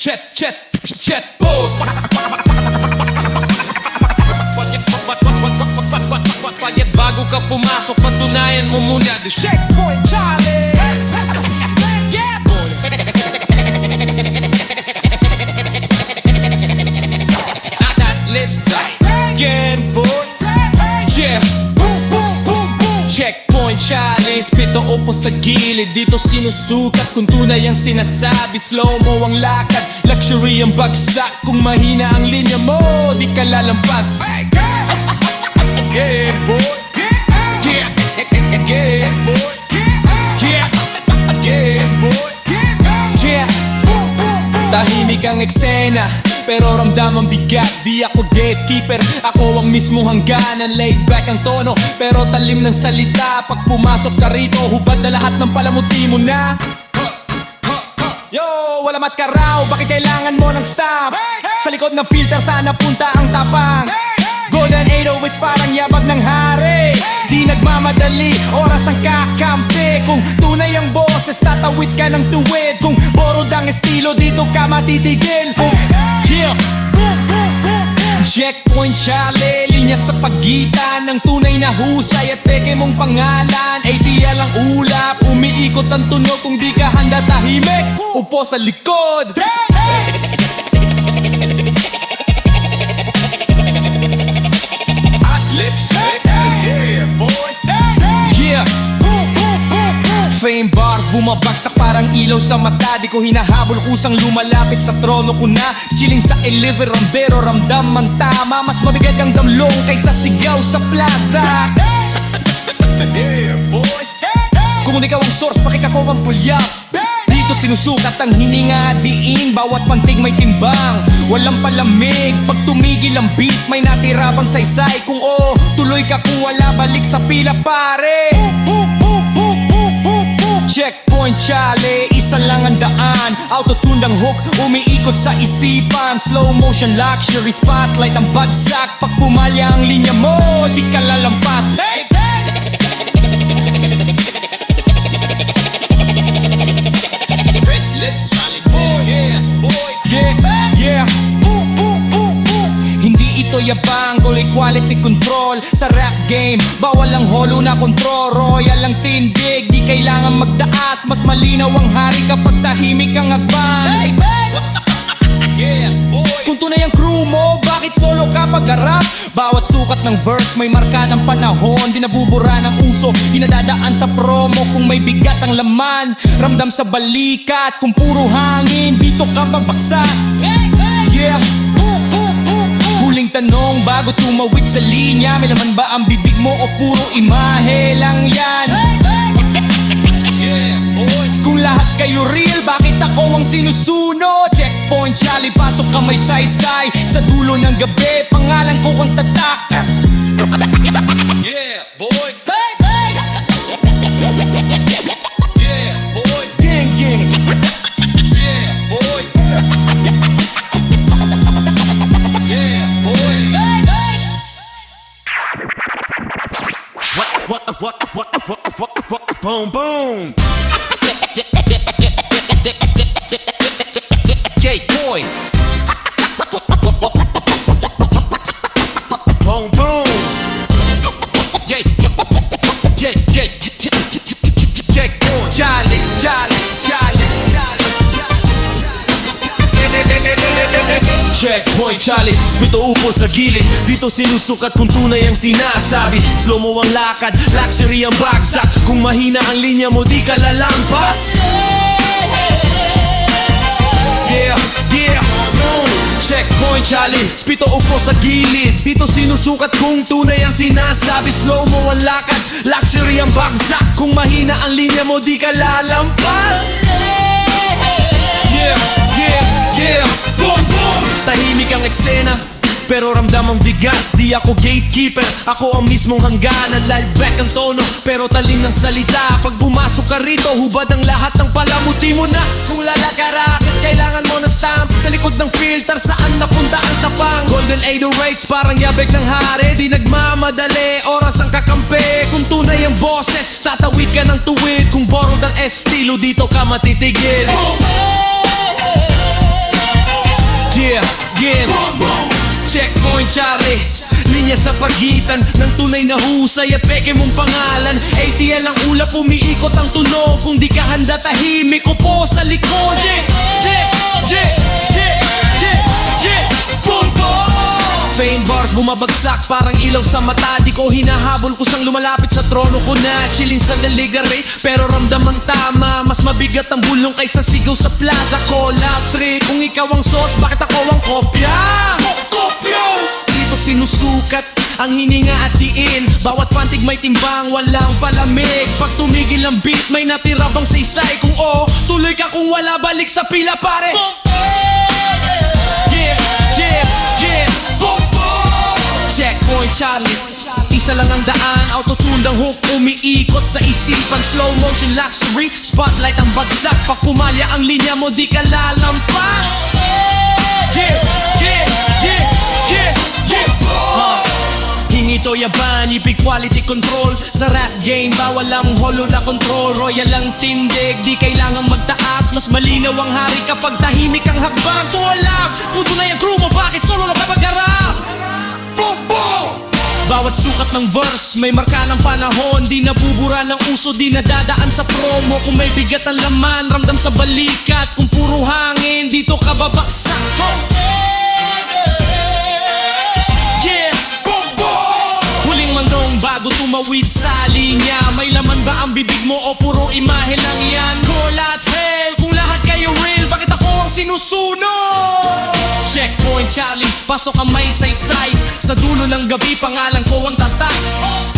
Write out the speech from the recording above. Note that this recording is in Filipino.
Chet boy. Bago ka pumasok, patunayan mo muna the Checkpoint Charlie. Yeah boy. At that lip side again boy. Yeah. Checkpoint challenge, pito upo sa gilid. Dito sinusukat kung tunay ang sinasabi. Slow mo ang lakad, luxury ang bagsak. Kung mahina ang linya mo, di ka lalampas. Yeah boy. Yeah. Yeah boy. Yeah. Yeah boy. Yeah. Tahimik ang eksena, pero ramdam ang bigat. Di ako gatekeeper, ako ang mismong hangganan. Laid back ang tono, pero talim ng salita. Pag pumasok ka rito, hubad na lahat ng palamuti mo na. Yo, wala mat ka raw, bakit kailangan mo ng stop? Sa likod ng filter sana punta ang tapang. Golden 808's parang yabag ng hari. Di nagmamadali, oras ang kakampi. Kung tunay ang boses, tatawid ka ng tuwid. Kung borod ang estilo, dito ka matitigil. Yeah. Checkpoint Charlie, linya sa pagitan ng tunay na husay at peke mong pangalan. ATL ang ulap, umiikot ang tunog. Kung di ka handa tahimik, upo sa likod. Hot lipstick, yeah boy. Yeah. Fame bars, bumabagsak parang ilaw sa mata. Di ko hinahabol, kusang lumalapit sa trono ko na. Chilling sa elevator, pero ramdam ang tama. Mas mabigat ang damlong kaysa sigaw sa plaza. Yeah boy. Kung ikaw ang source, bakit ako ang pulyak? Dito sinusukat ang hininga, diin bawat pantig may timbang. Walang palamig, pag tumigil ang beat, may natira bang saysay? Kung oo, tuloy ka, kung wala, balik sa pila pare. Checkpoint Charlie, isa lang ang daan. Autotune ang hook, umiikot sa isipan. Slow motion luxury, spotlight ang bagsak. Pag pumalya ang linya mo, di ka lalampas. Hey! Red lips, solid boy, yeah, boy, yeah, yeah. Hindi ito yabang, tuloy quality control. Sa rap game, bawal ang holo na kontrol. Royal ang tindig, di kailangan magtaas. Mas malinaw ang hari kapag tahimik ang agban. Yeah, boy. Kung tunay ang crew mo, bakit solo ka pag-harap? Bawat sukat ng verse may marka ng panahon. Di nabubura ng uso, di nadadaan sa promo. Kung may bigat ang laman, ramdam sa balikat. Kung puro hangin, dito ka babagsak. Yeah. Huling tanong bago tumawid sa linya, may laman ba ang bibig mo o puro imahe lang yan? Yeah, boy. Kung lahat kayo real, bakit ako ang sinusuno? Checkpoint Charlie, pasok ka may saysay. Sa dulo ng gabi, pangalan ko ang tatak. Yeah, boy. Yeah, boy. Gang, gang. Yeah, boy. Yeah, boy. What, boom, boom. J-Point. Boom, boom. J-Point. Charlie, Charlie, Charlie. Checkpoint Charlie, spito upo sa gilid. Dito sinusukat kung tunay ang sinasabi. Slow mo ang lakad, luxury ang bagsak. Kung mahina ang linya mo, di ka lalampas. Yeah, yeah, Checkpoint Charlie, spito upo sa gilid. Dito sinusukat kung tunay ang sinasabi. Slow mo ang lakad, luxury ang bagsak. Kung mahina ang linya mo, di ka lalampas. Yeah, yeah, yeah, boom, boom. Tahimik ang eksena, pero ramdam ang bigat. Di ako gatekeeper, ako ang mismong hangganan. Live back ang tono, pero talim ng salita. Pag pumasok ka rito, hubad ang lahat ng palamuti mo na. Kung lalakarakit, kailangan mo na stamp. Sa likod ng filter, saan napunta ang tapang? Golden 808's parang yabag ng hari. Di nagmamadali, oras ang kakampi. Kung tunay ang boses, tatawid ka ng tuwid. Kung borrowed ang estilo, dito ka matitigil. Charlie. Linya sa pagitan ng tunay na husay at peke mong pangalan. ATL ang ulap, umiikot ang tunog. Kung di ka handa, tahimik ko po sa likod. Boom, boom. Fame bars bumabagsak parang ilaw sa mata. Di ko hinahabol kusang lumalapit sa trono ko na. Chilling sa daligari pero ramdam ang tama. Mas mabigat ang bulong kaysa sigaw sa plaza. Collab trick, kung ikaw ang sauce, bakit ako ang kopya? Kopya! Dito sinusukat ang hininga at diin. Bawat pantig may timbang, walang palamig. Pag tumigil ang beat, may natira bang saysay? Kung oo, tuloy ka, kung wala, balik sa pila pare. Checkpoint Charlie, isa lang ang daan. Autotune ang hook, umiikot sa isipan. Slow motion luxury, spotlight ang bagsak. Pag pumalya ang linya mo, di ka lalampas. Hingi to yaban, ipig quality control. Sa rap game, bawal ang holo na control. Royal ang tindig, di kailangang magtaas. Mas malinaw ang hari kapag tahimik ang hakbang. Tuwalag, puto na yung crew mo, bakit solo ka pag-harap? Bawat sukat ng verse, may marka ng panahon. Di nabubura ng uso, di nadadaan sa promo. Kung may bigat ang laman, ramdam sa balikat. Kung puro hangin, dito ka babaksak. Huling mandong bago tumawid sa linya. May laman ba ang bibig mo o puro imahe lang yan? Collateral, kung lahat kayo real, bakit ako ang sinusunod? Checkpoint Charlie, pasok ang may saysay. Sa dulo ng gabi, pangalan ko ang tatak.